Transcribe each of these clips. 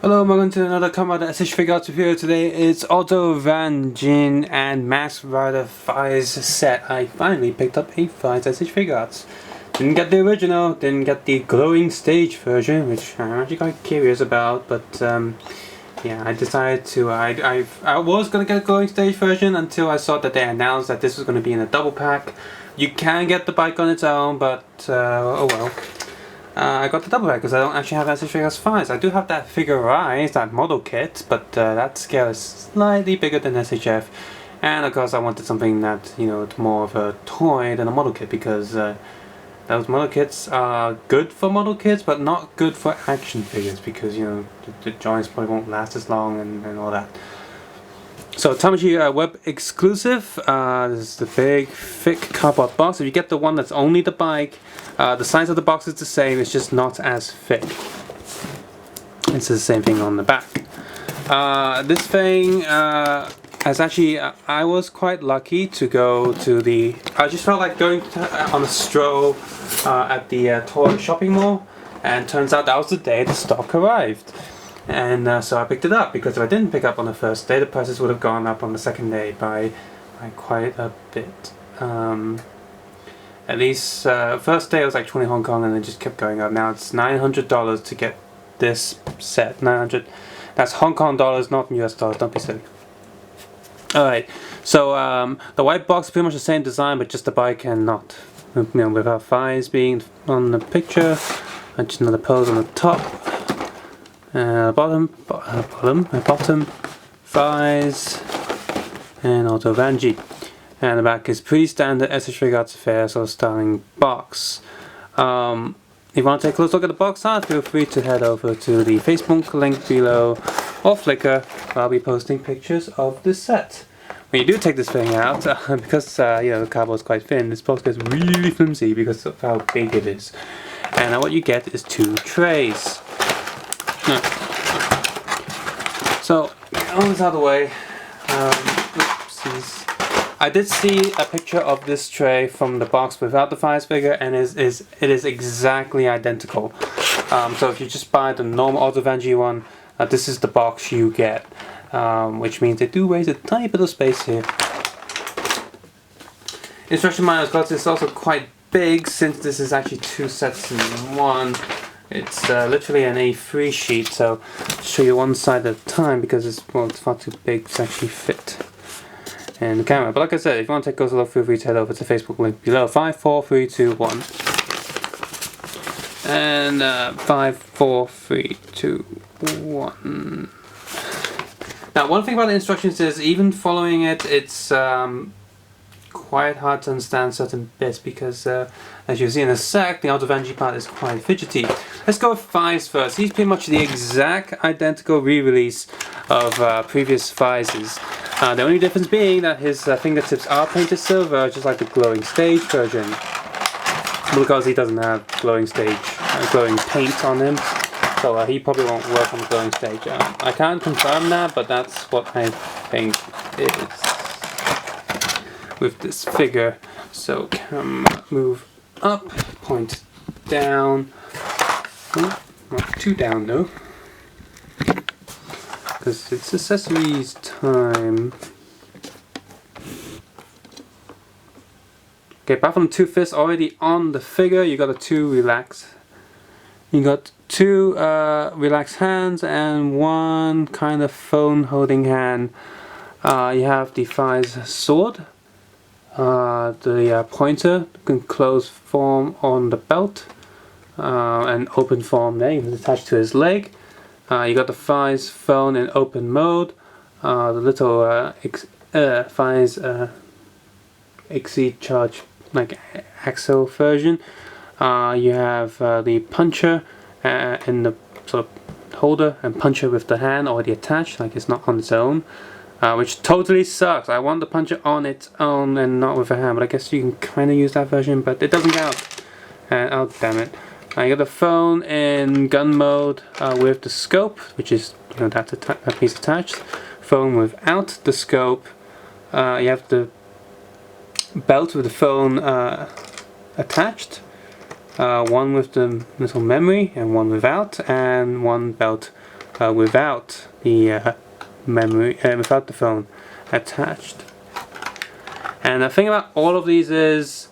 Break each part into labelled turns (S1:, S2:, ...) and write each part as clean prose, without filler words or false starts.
S1: Hello, welcome to another Kamen Figuarts review. Today it's Auto Vajin and Mask Rider Faiz set. I finally picked up a Faiz Figuarts. Didn't get the original, didn't get the glowing stage version, which I'm actually quite curious about, but yeah, I decided to, I was going to get a glowing stage version until I saw that they announced that this was going to be in a double pack. You can get the bike on its own, but oh well. I got the double pack because I don't actually have Figuarts Faiz. I do have that Figuarts, that model kit, but that scale is slightly bigger than SHF. And of course I wanted something that, you know, it's more of a toy than a model kit, because those model kits are good for model kits but not good for action figures, because, you know, the joints probably won't last as long and all that. So Tamashi web exclusive. This is the big thick cardboard box. If you get the one that's only the bike, the size of the box is the same, it's just not as thick. It's the same thing on the back. This thing has actually, I was quite lucky to go to the, I just felt like going on a stroll at the toy shopping mall, and turns out that was the day the stock arrived. And so I picked it up, because if I didn't pick up on the first day, the prices would have gone up on the second day by quite a bit. At least first day it was like 20 Hong Kong, and it just kept going up. Now it's $900 to get this set. 900. That's Hong Kong dollars, not US dollars. Don't be silly. Alright, so the white box is pretty much the same design, but just the bike and not, you know, without Faiz being on the picture. And just another pose on the top. Bottom, Faiz, and Auto Vajin. And the back is pretty standard Figuarts affair, so styling box. If you want to take a close look at the box art, feel free to head over to the Facebook link below, or Flickr, where I'll be posting pictures of this set. When you do take this thing out, because you know, the cardboard is quite thin, this box gets really flimsy because of how big it is. And what you get is 2 trays. So, all this out of the way, oopsies. I did see a picture of this tray from the box without the Faiz figure, and it is exactly identical. So if you just buy the normal Auto Vajin one, this is the box you get, which means they do waste a tiny bit of space here. Instruction manual, of course, is also quite big, since this is actually 2 sets in one. It's literally an A3 sheet, so I'll show you one side at a time, because it's, well, it's far too big to actually fit in the camera. But like I said, if you want to take a closer look, feel free to head over to the Facebook link below. 5, 4, 3, 2, 1. And 5, 4, 3, 2, 1. Now, one thing about the instructions is, even following it, it's quite hard to understand certain bits, because as you'll see in a sec, the Auto Vajin part is quite fidgety. Let's go with Faiz first. He's pretty much the exact identical re-release of previous Faizes. The only difference being that his fingertips are painted silver, just like the glowing stage version. Because he doesn't have glowing stage, glowing paint on him, so he probably won't work on the glowing stage. I can't confirm that, but that's what I think it is with this figure. So move up, point down. Oh, not too down though, because it's accessories time. Okay, apart from 2 fists already on the figure, you got a 2 relaxed. You got 2 relaxed hands and 1 kind of phone holding hand. You have the Faiz sword. The pointer can close form on the belt, and open form there, you can attach to his leg. You got the Faiz phone in open mode, the little Faiz exceed charge like axle version. You have the puncher in the sort of holder, and puncher with the hand already attached, like it's not on its own. Which totally sucks. I want the puncher on its own and not with a hand, but I guess you can kind of use that version, but it doesn't count. And oh damn it! I got the phone in gun mode with the scope, which is, you know, that piece attached. Phone without the scope. You have the belt with the phone attached. One with the little memory and one without, and one belt without the memory, without the phone attached. And the thing about all of these is,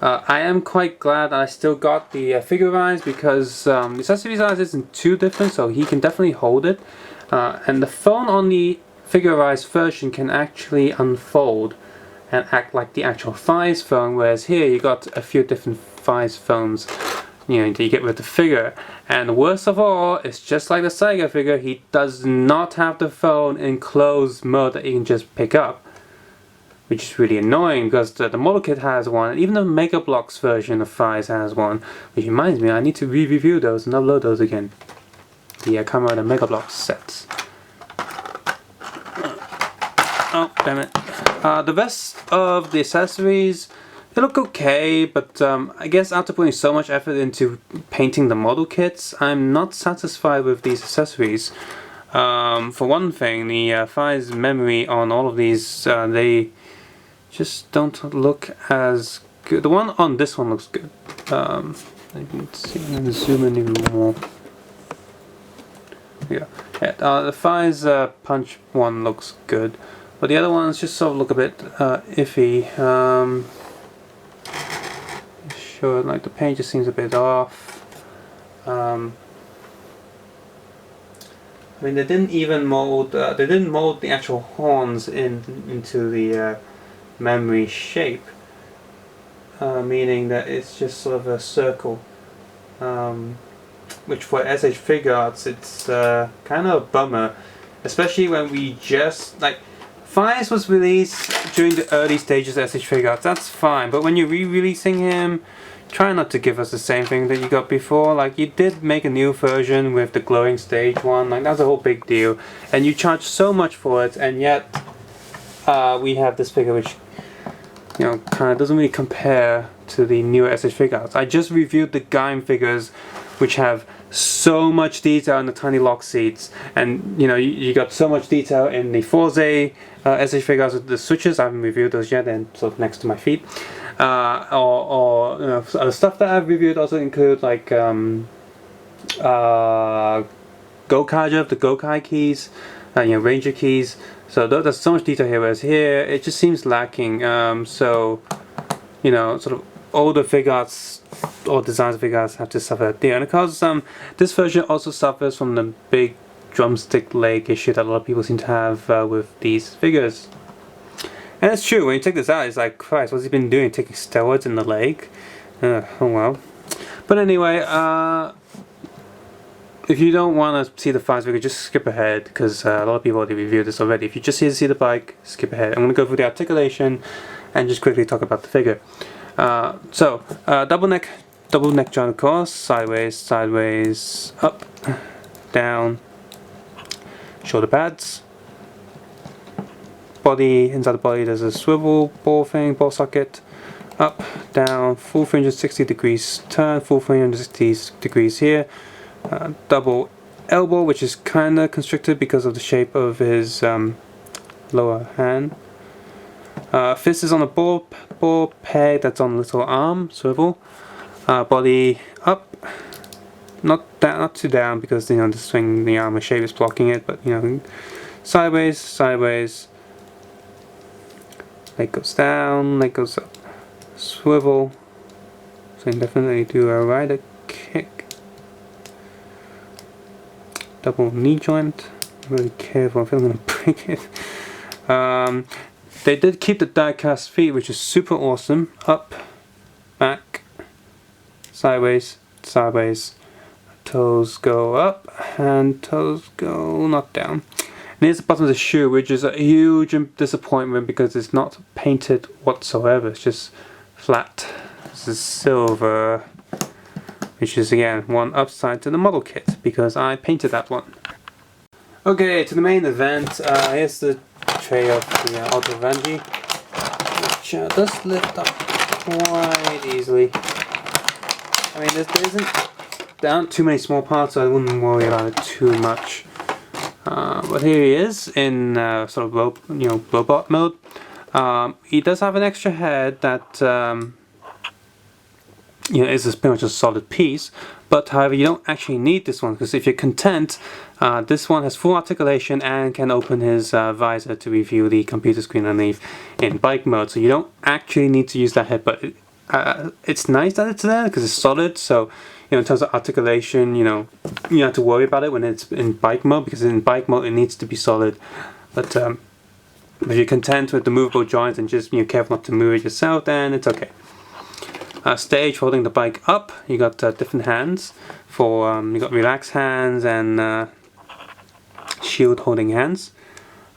S1: I am quite glad that I still got the Figuarts, because the accessory size isn't too different, so he can definitely hold it. And the phone on the Figuarts version can actually unfold and act like the actual Faiz phone, whereas here you got a few different Faiz phones, you know, until you get rid of the figure. And worst of all, it's just like the Sega figure, he does not have the phone in closed mode that you can just pick up, which is really annoying, because the model kit has one, and even the Mega Bloks version of Faiz has one, which reminds me, I need to re-review those and upload those again. The Kamen and Mega Bloks sets. Oh, damn it. The rest of the accessories, they look okay, but I guess after putting so much effort into painting the model kits, I'm not satisfied with these accessories. For one thing, the Faiz memory on all of these, they just don't look as good. The one on this one looks good. Let's see, I'm gonna zoom in even more. Yeah, the Faiz punch one looks good, but the other ones just sort of look a bit iffy. Sure, like the paint just seems a bit off. I mean, they didn't even mold. They didn't mold the actual horns into the memory shape, meaning that it's just sort of a circle, which for SH Figuarts it's kind of a bummer, especially when we just, like, Faiz was released during the early stages of SH Figuarts, that's fine, but when you're re-releasing him, try not to give us the same thing that you got before. Like, you did make a new version with the glowing stage one, like that's a whole big deal, and you charge so much for it, and yet we have this figure which, you know, kind of doesn't really compare to the newer SH Figuarts. I just reviewed the Gaim figures, which have so much detail in the tiny lock seats, and you know, you got so much detail in the Forze SH Figuarts with the switches. I haven't reviewed those yet, and sort of next to my feet. Or you know, other stuff that I've reviewed also include like Gokaja, the Gokai keys, you know, Ranger keys. So there's so much detail here, whereas here it just seems lacking. So, you know, sort of older Figuarts or designs of Figuarts have to suffer there. And of course, this version also suffers from the big drumstick leg issue that a lot of people seem to have with these figures. And it's true, when you take this out, it's like, Christ, what's he been doing? Taking steroids in the leg? Oh well. But anyway, if you don't want to see the Faiz figure, just skip ahead, because a lot of people already reviewed this already. If you just here to see the bike, skip ahead. I'm going to go through the articulation and just quickly talk about the figure. Double neck joint, of course, sideways, sideways, up, down, shoulder pads. Body, inside the body there's a swivel ball socket, up, down, full 360 degrees turn, full 360 degrees here, double elbow, which is kind of constricted because of the shape of his lower hand. Fist is on a ball peg that's on a little arm swivel. Body up, not too down, because you know the swing, the armor shape is blocking it, but you know, sideways, sideways. Leg goes down, leg goes up, swivel, so you can definitely do a rider kick, double knee joint, really careful, I feel I'm going to break it. They did keep the die-cast feet, which is super awesome, up, back, sideways, sideways, toes go up, and toes go not down. And here's the bottom of the shoe, which is a huge disappointment because it's not painted whatsoever. It's just flat. This is silver, which is again one upside to the model kit because I painted that one. Okay, to the main event. Here's the tray of the Auto Vajin, which does lift up quite easily. I mean, there aren't too many small parts, so I wouldn't worry about it too much. But here he is in sort of robot mode. He does have an extra head that is pretty much a solid piece. But however, you don't actually need this one, because if you're content, this one has full articulation and can open his visor to review the computer screen underneath in bike mode. So you don't actually need to use that head, but it's nice that it's there because it's solid. So in terms of articulation, you don't have to worry about it when it's in bike mode, because in bike mode it needs to be solid. But if you're content with the movable joints and just careful not to move it yourself, then it's okay. Stage holding the bike up, you got different hands for you got relaxed hands and shield holding hands.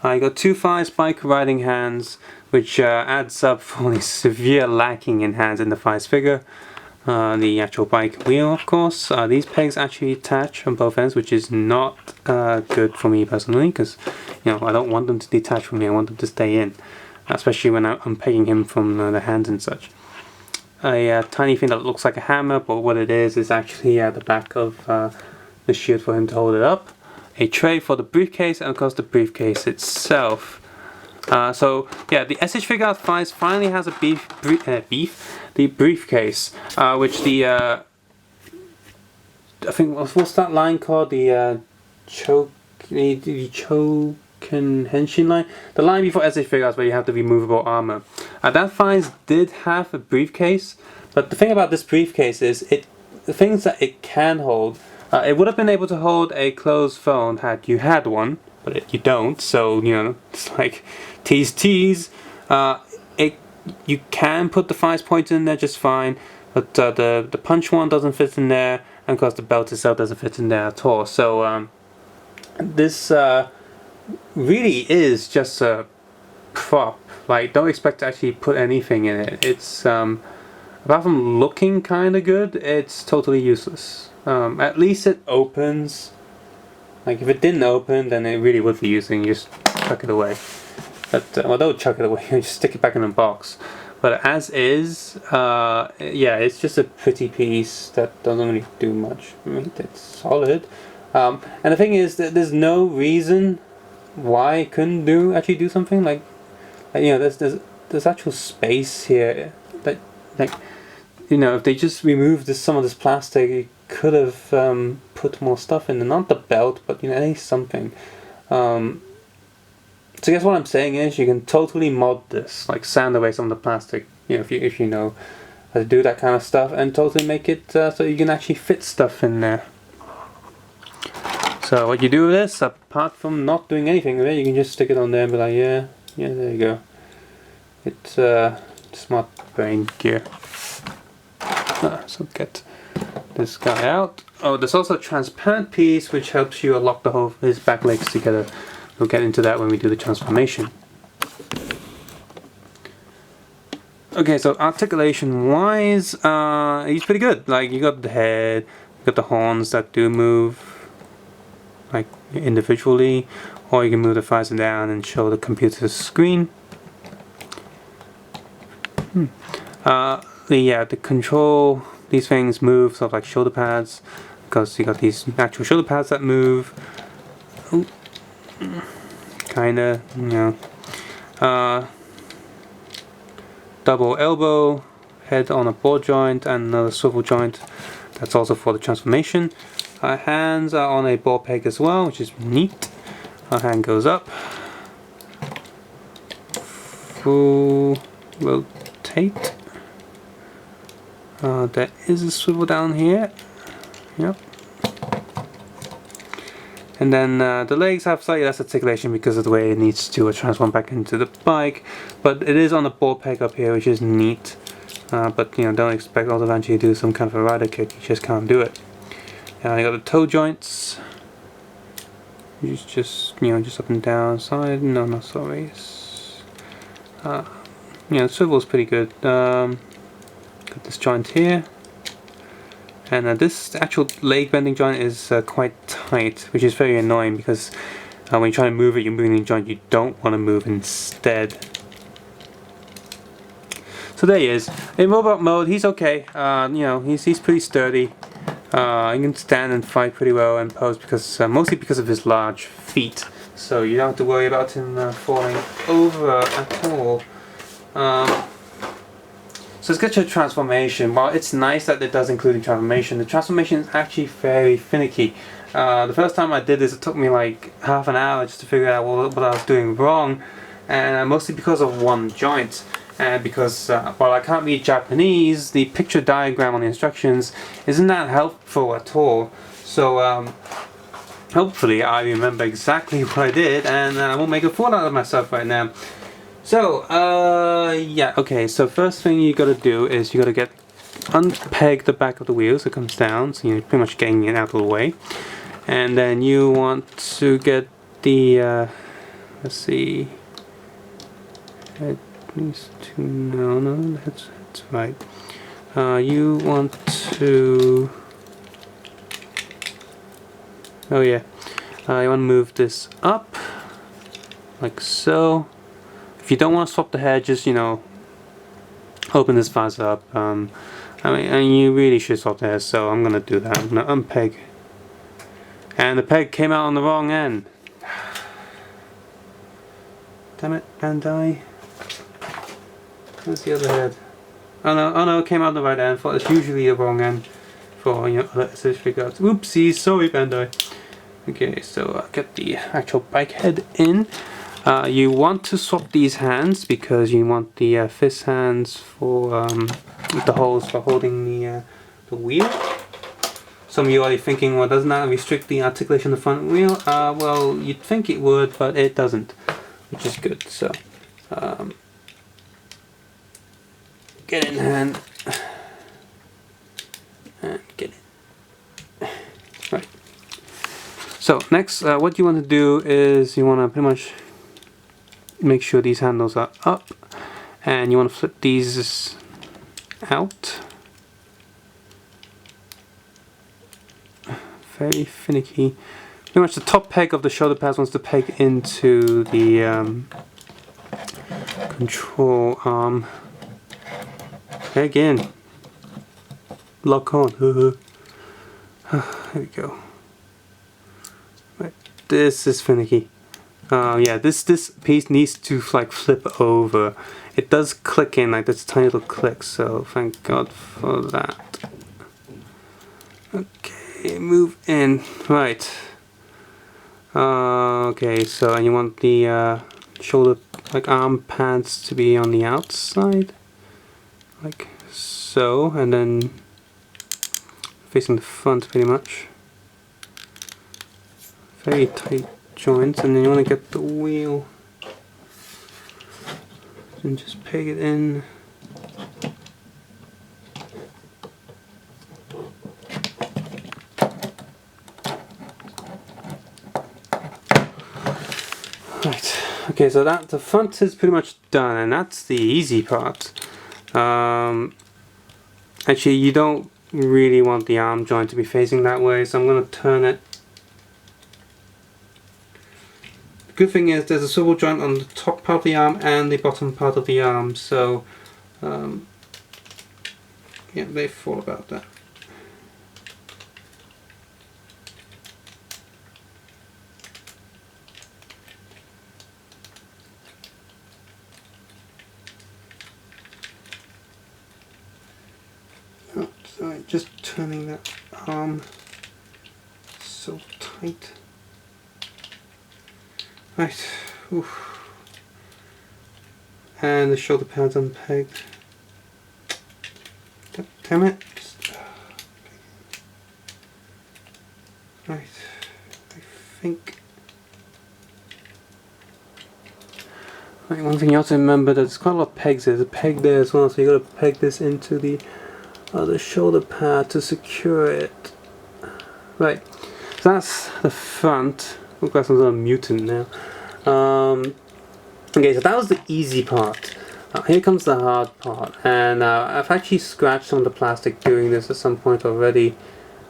S1: You got 2 Faiz bike riding hands, which adds up for the severe lacking in hands in the Faiz figure. The actual bike wheel, of course. These pegs actually attach on both ends, which is not good for me personally, because I don't want them to detach from me. I want them to stay in, especially when I'm pegging him from the hands and such. A tiny thing that looks like a hammer, but what it is actually the back of the shield for him to hold it up. A tray for the briefcase, and of course the briefcase itself. So yeah, the SH Figuarts Faiz finally has a briefcase, which the I think what's that line called? The Choken Henshin line, the line before SH Figuarts where you have the removable armor. That Faiz did have a briefcase, but the thing about this briefcase is the things that it can hold. It would have been able to hold a closed phone had you had one, but you don't. So it's like tease. You can put the Faiz pointer in there just fine, but the punch one doesn't fit in there, and of course the belt itself doesn't fit in there at all. So this really is just a prop. Like, don't expect to actually put anything in it. It's apart from looking kind of good, it's totally useless. At least it opens. Like, if it didn't open, then it really would be using. Just chuck it away. But don't chuck it away. Just stick it back in the box. But as is, yeah, it's just a pretty piece that doesn't really do much. I mean, it's solid. And the thing is that there's no reason why it couldn't actually do something. Like there's actual space here. That if they just removed some of this plastic, you could have put more stuff in. Not the belt, but at least something. So I guess what I'm saying is you can totally mod this, like sand away some of the plastic, if you know how to do that kind of stuff, and totally make it so you can actually fit stuff in there. So what you do with this, apart from not doing anything with it, you can just stick it on there and be like, yeah, there you go. It's smart brain gear. So get this guy out. Oh, there's also a transparent piece which helps you lock the whole his back legs together. We'll get into that when we do the transformation. Okay, so articulation wise, he's pretty good. Like, you got the head, you got the horns that do move, like individually, or you can move the visor down and show the computer screen. The control, these things move, sort of like shoulder pads, because you got these actual shoulder pads that move. Ooh. Kinda, double elbow, head on a ball joint, and another swivel joint. That's also for the transformation. Hands are on a ball peg as well, which is neat. Our hand goes up. Full rotate. There is a swivel down here. Yep. And then the legs have slightly less articulation because of the way it needs to transform back into the bike. But it is on a ball peg up here, which is neat. But don't expect all eventually to do some kind of a rider kick. You just can't do it. And you got the toe joints. Just up and down side. No, not sorry. The swivel's pretty good. Got this joint here. And this actual leg bending joint is quite tight, which is very annoying because when you're trying to move it, you're moving the joint you don't want to move instead. So there he is. In robot mode, he's okay. He's pretty sturdy. He can stand and fight pretty well and pose because mostly because of his large feet. So you don't have to worry about him falling over at all. So let's get to transformation. While it's nice that it does include the transformation is actually very finicky. The first time I did this, it took me like half an hour just to figure out what I was doing wrong, and mostly because of one joint. And because while I can't read Japanese, the picture diagram on the instructions isn't that helpful at all. So hopefully I remember exactly what I did, and I won't make a fool out of myself right now. So yeah, okay, so first thing you gotta do is you gotta unpeg the back of the wheel so it comes down, so you're pretty much getting it out of the way. And then you want to get the let's see, at least two, no, that's right. You want to, oh yeah, you want to move this up like so. If you don't want to swap the head, just, you know, open this vise up. I mean, and you really should swap the head, so I'm gonna do that. I'm gonna unpeg, and the peg came out on the wrong end. Damn it, Bandai. Where's the other head? Oh no, it came out on the right end. It's usually the wrong end for, you know, other Figuarts. Oopsies, sorry Bandai. Okay, so get the actual bike head in. You want to swap these hands because you want the fist hands for the holes for holding the wheel. Some of you are thinking, well, doesn't that restrict the articulation of the front wheel? Well, you'd think it would, but it doesn't, which is good. So get in hand and get it. Right. So next, what you want to do is you want to pretty much make sure these handles are up, and you want to flip these out. Very finicky. Pretty much the top peg of the shoulder pads wants to peg into the control arm. Again, lock on. There we go. Right, this is finicky. Yeah, this piece needs to like flip over. It does click in like this tiny little click, so thank God for that. Okay, move in. Right. Okay, so and you want the shoulder, like arm pads to be on the outside, like so, and then facing the front pretty much. Very tight joints, and then you want to get the wheel and just peg it in. Right, okay, so the front is pretty much done, and that's the easy part. Actually, you don't really want the arm joint to be facing that way, so I'm going to turn it. Good thing is there's a swivel joint on the top part of the arm and the bottom part of the arm, so yeah, they thought about that. Oh, sorry, just turning that arm so tight. Right, oof. And the shoulder pads unpegged. Damn it. Right, I think. Right, one thing you also remember, there's quite a lot of pegs there. There's a peg there as well, so you gotta peg this into the other shoulder pad to secure it. Right, so that's the front. Look like some sort of mutant now. Okay, so that was the easy part. Here comes the hard part, and I've actually scratched some of the plastic doing this at some point already.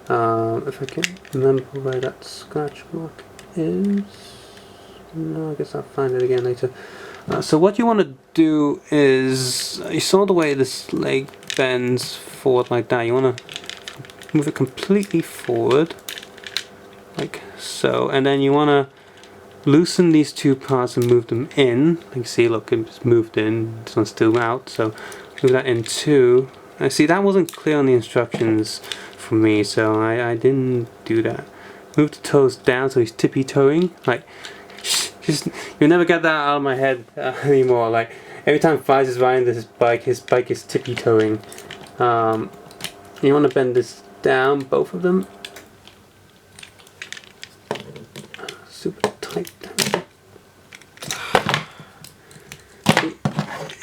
S1: If I can remember where that scratch mark is. No, I guess I'll find it again later. So what you want to do is, you saw the way this leg bends forward like that. You want to move it completely forward, like so, and then you want to loosen these two parts and move them in. You can see, look, it's moved in, this one's still out, so move that in too. See, that wasn't clear on the instructions for me, so I didn't do that. Move the toes down so he's tippy-toeing. Like, just you'll never get that out of my head anymore. Like, every time Faiz is riding this bike, his bike is tippy-toeing. You want to bend this down, both of them. Super tight.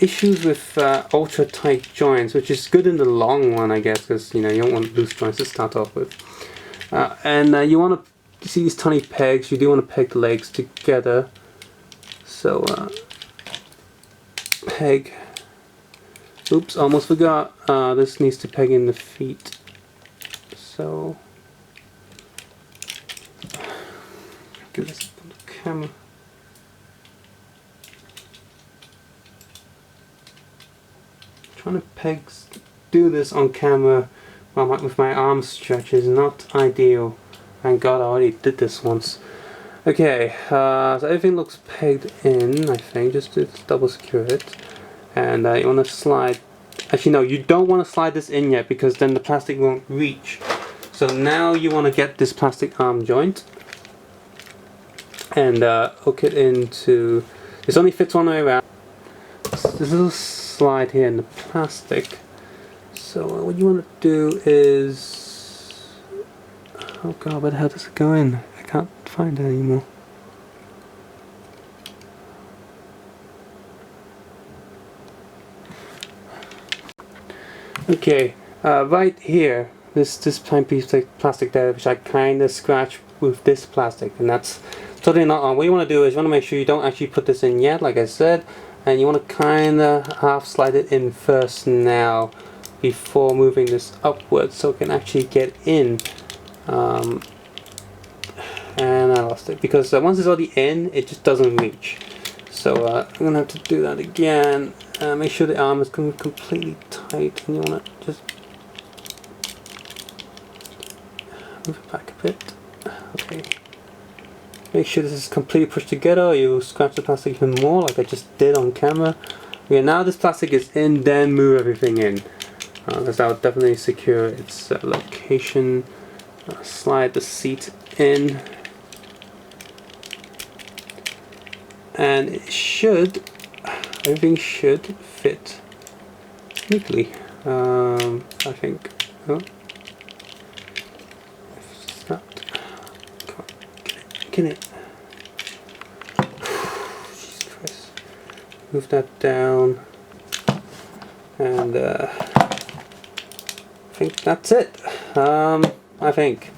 S1: Issues with ultra tight joints, which is good in the long run, I guess, because you don't want loose joints to start off with. And you want to see these tiny pegs. You do want to peg the legs together. So peg. Oops, almost forgot. This needs to peg in the feet. So get this on the camera. Trying to do this on camera with my arms stretched is not ideal. Thank God I already did this once. Okay, so everything looks pegged in, I think, just to double secure it. And you want to slide, actually no, you don't want to slide this in yet because then the plastic won't reach. So now you want to get this plastic arm joint and hook it into, this only fits one way around. This little slide here in the plastic. So what you want to do is, oh god, where the hell does it go in? I can't find it anymore. Okay, right here, this plain piece of plastic there, which I kind of scratched with this plastic, and that's totally not on. What you want to do is you want to make sure you don't actually put this in yet, like I said. And you want to kind of half slide it in first now before moving this upwards so it can actually get in. And I lost it because once it's already in, it just doesn't reach. So I'm going to have to do that again. Make sure the arm is completely tight, and you want to just move it back a bit. Okay. Make sure this is completely pushed together or you'll scratch the plastic even more like I just did on camera. Okay, now this plastic is in, then move everything in. Because that will definitely secure its location. Slide the seat in. And it should, everything should fit neatly. I think. Oh. Get it. Jesus Christ. Move that down. And I think that's it. I think.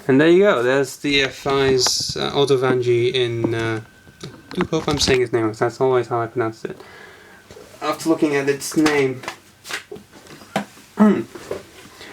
S1: And there you go. There's the Faiz Autovanji in. I do hope I'm saying his name. That's always how I pronounce it. After looking at its name.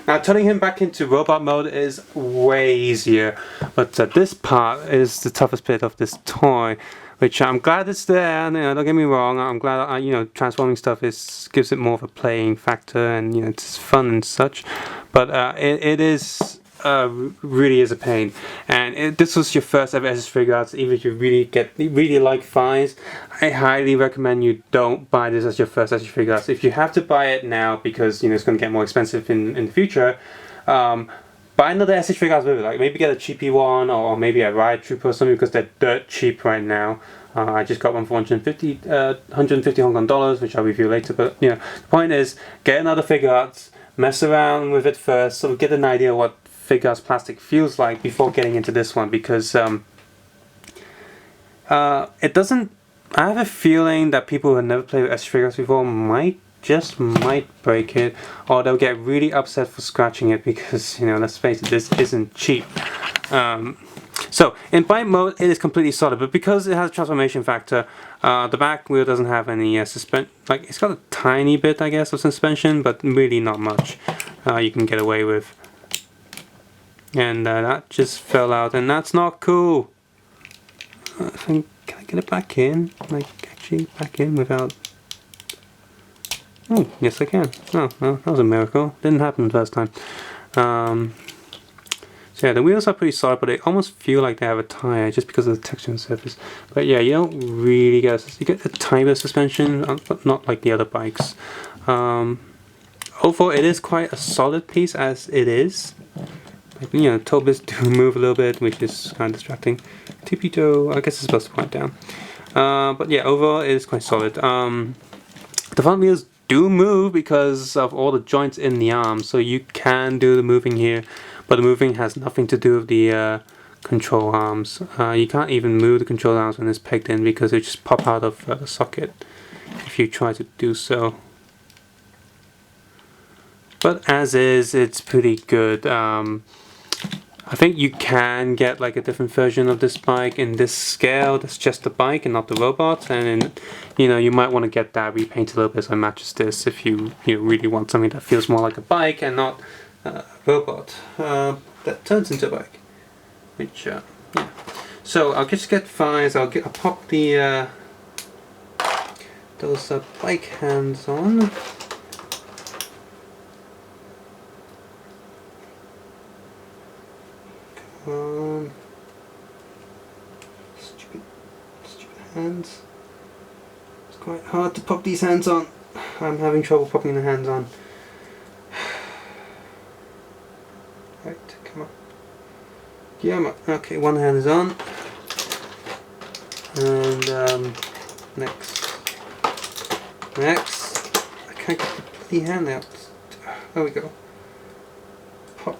S1: Now turning him back into robot mode is way easier, but this part is the toughest bit of this toy, which I'm glad it's there. Don't get me wrong, I'm glad transforming stuff gives it more of a playing factor, and it's fun and such. But it is really is a pain. And if this was your first ever SS Figuarts, even if you really like Faiz, I highly recommend you don't buy this as your first SS Figuarts. If you have to buy it now because it's going to get more expensive in the future, buy another SS Figuarts with it. Like maybe get a cheapy one, or maybe a Riot Trooper or something, because they're dirt cheap right now. I just got one for 150 Hong Kong dollars, which I'll review later. But the point is, get another Figuarts, mess around with it first, sort of get an idea what Figuarts plastic feels like before getting into this one, because it doesn't. I have a feeling that people who have never played with SS Figuarts before might break it, or they'll get really upset for scratching it, because let's face it, this isn't cheap. So in bike mode it is completely solid, but because it has a transformation factor, the back wheel doesn't have any suspension. Like, it's got a tiny bit, I guess, of suspension, but really not much you can get away with. And that just fell out, and that's not cool. I think, can I get it back in? Like, actually back in without... Oh, yes I can. Oh, well, that was a miracle. Didn't happen the first time. So yeah, the wheels are pretty solid, but they almost feel like they have a tire just because of the texture on the surface. But yeah, you don't really get... You get a tiny bit of suspension, but not like the other bikes. Overall, it is quite a solid piece as it is. Like, you know, toe bits do move a little bit, which is kind of distracting. Tippy toe, I guess it's supposed to point down. But yeah, overall it is quite solid. The front wheels do move because of all the joints in the arm, so you can do the moving here, but the moving has nothing to do with the control arms. You can't even move the control arms when it's pegged in because they just pop out of the socket if you try to do so. But as is, it's pretty good. I think you can get like a different version of this bike in this scale. That's just the bike and not the robot. And you know, you might want to get that repainted a little bit so it matches this if you really want something that feels more like a bike and not a robot that turns into a bike. Which yeah. So I'll just get Faiz. I'll pop the those bike hands on. Stupid hands. It's quite hard to pop these hands on. I'm having trouble popping the hands on. Right, come on. Yeah, okay, one hand is on. And next. I can't get the bloody hand out. There we go. Pop.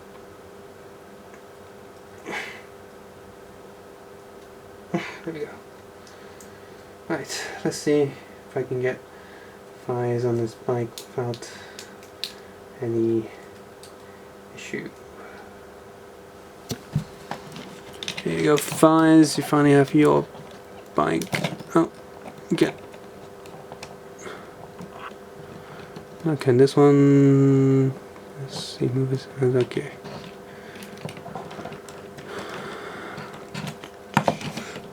S1: There we go. Right, let's see if I can get Faiz on this bike without any issue. Here you go, Faiz. You finally have your bike. Oh, get. Okay, this one. Let's see, move his hands. Okay.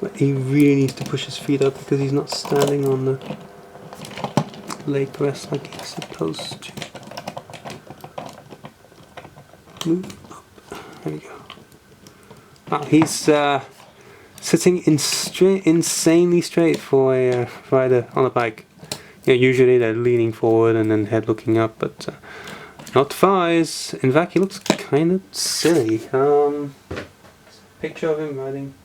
S1: But he really needs to push his feet up because he's not standing on the leg rest like he's supposed to. Move up. There we go. Wow, he's sitting insanely straight for a rider on a bike. Yeah, usually they're leaning forward and then head looking up, but not Faiz. In fact, he looks kind of silly. Picture of him riding.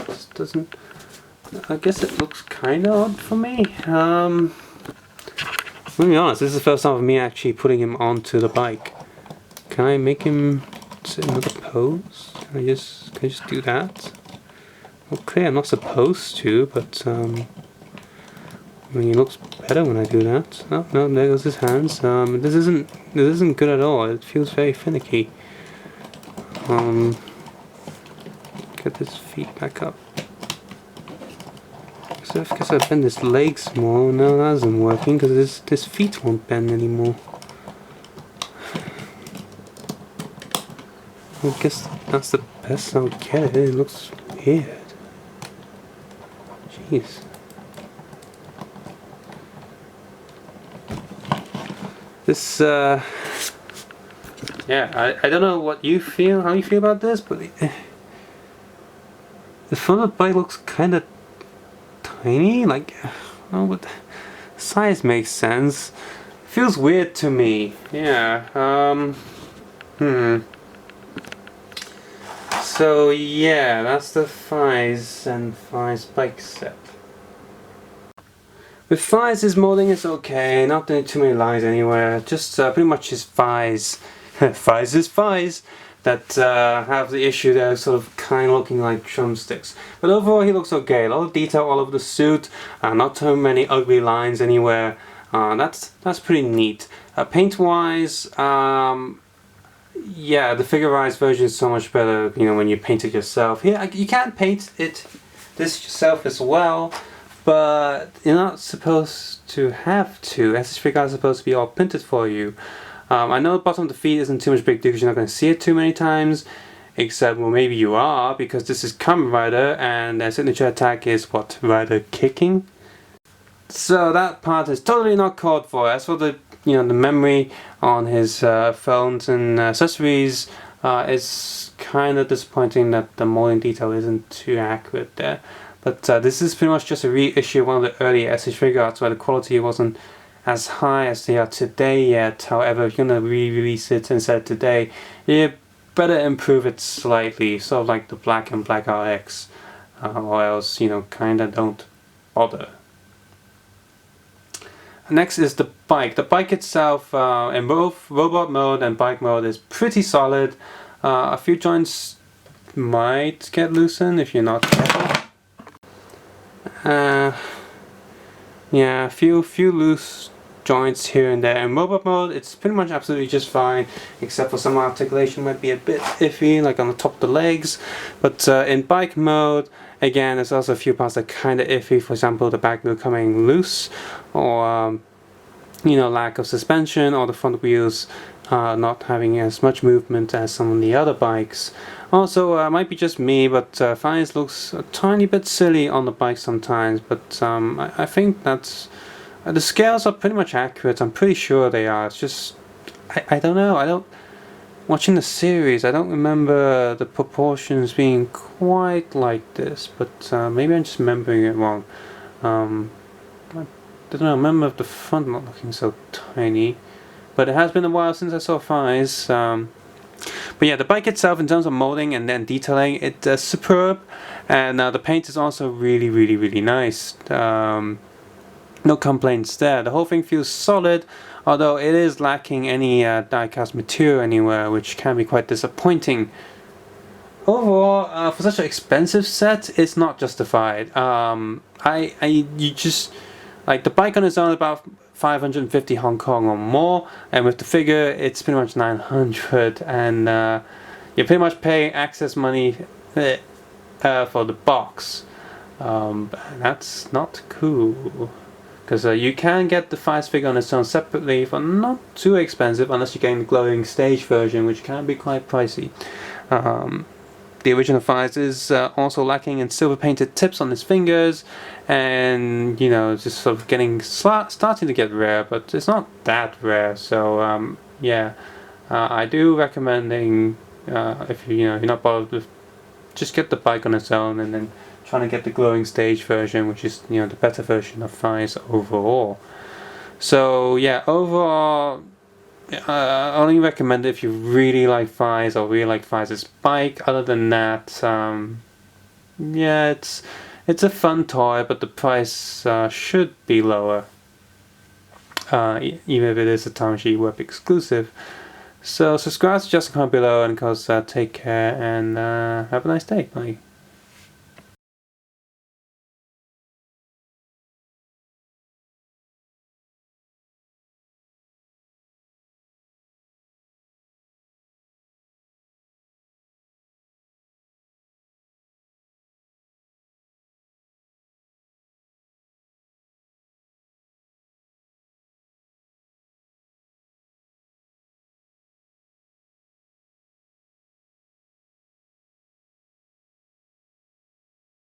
S1: Just doesn't. I guess it looks kind of odd for me. Let me be honest. This is the first time of me actually putting him onto the bike. Can I make him sit in another pose? Can I just do that? Okay, I'm not supposed to, but I mean, he looks better when I do that. Oh no, there goes his hands. This isn't good at all. It feels very finicky. Get his feet back up. So I guess I bend his legs more. No, that isn't working because his feet won't bend anymore. I guess that's the best I'll get it. It looks weird. Jeez. This, yeah, I don't know what you feel, how you feel about this, but the front of the bike looks kind of tiny, like, oh, but the size makes sense. Feels weird to me, yeah, So yeah, that's the Faiz and Faiz bike set. With Faiz, his molding is okay, not doing too many lines anywhere, just pretty much his Faiz. Faiz's Faiz that have the issue that are sort of kind of looking like drumsticks. But overall he looks okay, a lot of detail all over the suit, not too many ugly lines anywhere. That's pretty neat. Paint wise, yeah, the Figuarts version is so much better, you know, when you paint it yourself. Here, you can paint this yourself as well, but you're not supposed to have to. SH Figuarts is supposed to be all printed for you. I know the bottom of the feet isn't too much big deal because you're not going to see it too many times, except, well, maybe you are, because this is Kamen Rider, and their signature attack is, what, Rider kicking? So that part is totally not called for. As for the, you know, the memory on his phones and accessories, it's kind of disappointing that the molding detail isn't too accurate there. But this is pretty much just a reissue of one of the early SH Figuarts where the quality wasn't as high as they are today yet. However, if you're gonna re-release it instead today, you better improve it slightly, sort of like the Black and Black RX, or else, kinda don't bother. Next is the bike. The bike itself, in both robot mode and bike mode, is pretty solid. A few joints might get loosened if you're not careful. Yeah, a few loose joints here and there. In robot mode, it's pretty much absolutely just fine, except for some articulation might be a bit iffy, like on the top of the legs. But in bike mode, again, there's also a few parts that are kind of iffy. For example, the back wheel coming loose, or lack of suspension, or the front wheels not having as much movement as some of the other bikes. Also, it might be just me, but Faiz looks a tiny bit silly on the bike sometimes. But I think that's the scales are pretty much accurate. I'm pretty sure they are. It's just I don't know. Watching the series, I don't remember the proportions being quite like this, but maybe I'm just remembering it wrong. I don't know, I remember the front not looking so tiny, but it has been a while since I saw Faiz. But yeah, the bike itself, in terms of molding and then detailing, it's superb, and the paint is also really, really, really nice. No complaints there. The whole thing feels solid, although it is lacking any die-cast material anywhere, which can be quite disappointing. Overall, for such an expensive set, it's not justified. You just like the bike on its own about 550 Hong Kong or more, and with the figure, it's pretty much 900, and you pretty much pay access money for the box. That's not cool. Because you can get the Faiz figure on its own separately for not too expensive, unless you're getting the glowing stage version, which can be quite pricey. The original Faiz is also lacking in silver painted tips on his fingers, and just sort of starting to get rare, but it's not that rare. So yeah, I do recommending if you're not bothered with, just get the bike on its own, and then trying to get the glowing stage version, which is the better version of Faiz overall. So yeah, overall, I only recommend it if you really like Faiz or really like Faiz's bike. Other than that, yeah, it's a fun toy, but the price should be lower, even if it is a Tamashii Web exclusive. So subscribe, suggest a comment below, and of course take care and have a nice day. Bye.